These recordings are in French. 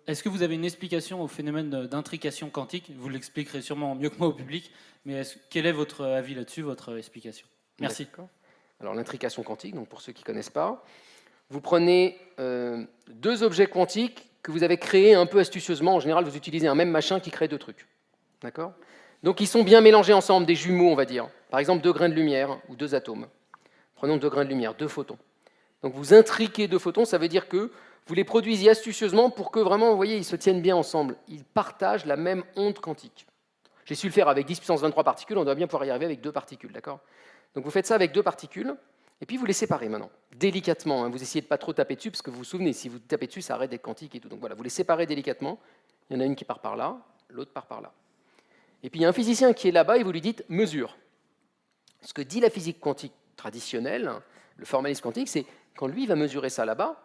est-ce que vous avez une explication au phénomène d'intrication quantique? Vous l'expliquerez sûrement mieux que moi au public, mais quel est votre avis là-dessus, votre explication? Merci. Alors l'intrication quantique, donc pour ceux qui ne connaissent pas, vous prenez deux objets quantiques que vous avez créés un peu astucieusement. En général, vous utilisez un même machin qui crée deux trucs. D'accord? Donc ils sont bien mélangés ensemble, des jumeaux, on va dire. Par exemple, deux grains de lumière ou deux atomes. Prenons deux grains de lumière, deux photons. Donc vous intriquez deux photons, ça veut dire que vous les produisez astucieusement pour que vraiment, vous voyez, ils se tiennent bien ensemble. Ils partagent la même onde quantique. J'ai su le faire avec 10 puissance 23 particules, on doit bien pouvoir y arriver avec deux particules, d'accord? Donc vous faites ça avec deux particules, et puis vous les séparez maintenant, délicatement. Hein. Vous essayez de ne pas trop taper dessus, parce que vous vous souvenez, si vous tapez dessus, ça arrête d'être quantique et tout. Donc voilà, vous les séparez délicatement. Il y en a une qui part par là, l'autre part par là. Et puis il y a un physicien qui est là-bas, et vous lui dites « mesure ». Ce que dit la physique quantique traditionnelle, le formalisme quantique, c'est quand lui va mesurer ça là-bas,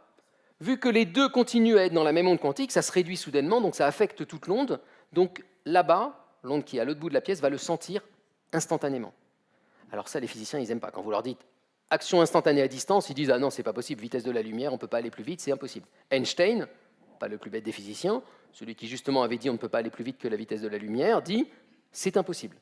vu que les deux continuent à être dans la même onde quantique, ça se réduit soudainement, donc ça affecte toute l'onde. Donc là-bas, l'onde qui est à l'autre bout de la pièce va le sentir instantanément. Alors ça, les physiciens, ils n'aiment pas. Quand vous leur dites action instantanée à distance, ils disent « ah non, c'est pas possible, vitesse de la lumière, on ne peut pas aller plus vite, c'est impossible ». Einstein, pas le plus bête des physiciens, celui qui justement avait dit « on ne peut pas aller plus vite que la vitesse de la lumière », dit « c'est impossible ».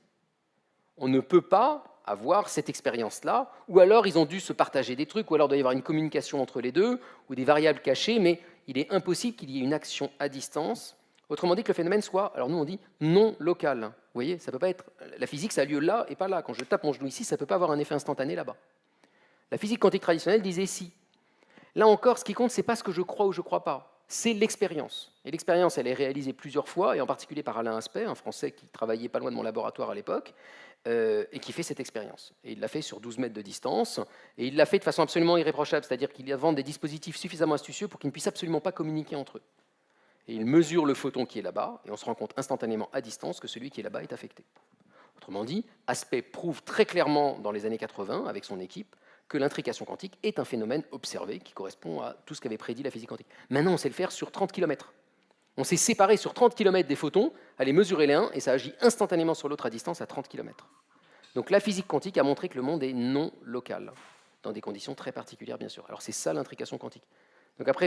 On ne peut pas avoir cette expérience-là, ou alors ils ont dû se partager des trucs, ou alors il doit y avoir une communication entre les deux, ou des variables cachées, mais il est impossible qu'il y ait une action à distance. Autrement dit, que le phénomène soit, alors nous on dit, non local. Vous voyez, ça peut pas être, la physique ça a lieu là et pas là. Quand je tape mon genou ici, ça ne peut pas avoir un effet instantané là-bas. La physique quantique traditionnelle disait si. Là encore, ce qui compte, ce n'est pas ce que je crois ou je ne crois pas, c'est l'expérience. Et l'expérience, elle est réalisée plusieurs fois, et en particulier par Alain Aspect, un Français qui travaillait pas loin de mon laboratoire à l'époque, et qui fait cette expérience. Et il l'a fait sur 12 mètres de distance, et il l'a fait de façon absolument irréprochable, c'est-à-dire qu'il invente des dispositifs suffisamment astucieux pour qu'ils ne puissent absolument pas communiquer entre eux. Et il mesure le photon qui est là-bas, et on se rend compte instantanément à distance que celui qui est là-bas est affecté. Autrement dit, Aspect prouve très clairement dans les années 80, avec son équipe, que l'intrication quantique est un phénomène observé qui correspond à tout ce qu'avait prédit la physique quantique. Maintenant, on sait le faire sur 30 km. On s'est séparé sur 30 km des photons, à les mesurer les uns, et ça agit instantanément sur l'autre à distance à 30 km. Donc la physique quantique a montré que le monde est non local, dans des conditions très particulières, bien sûr. Alors c'est ça l'intrication quantique. Donc après,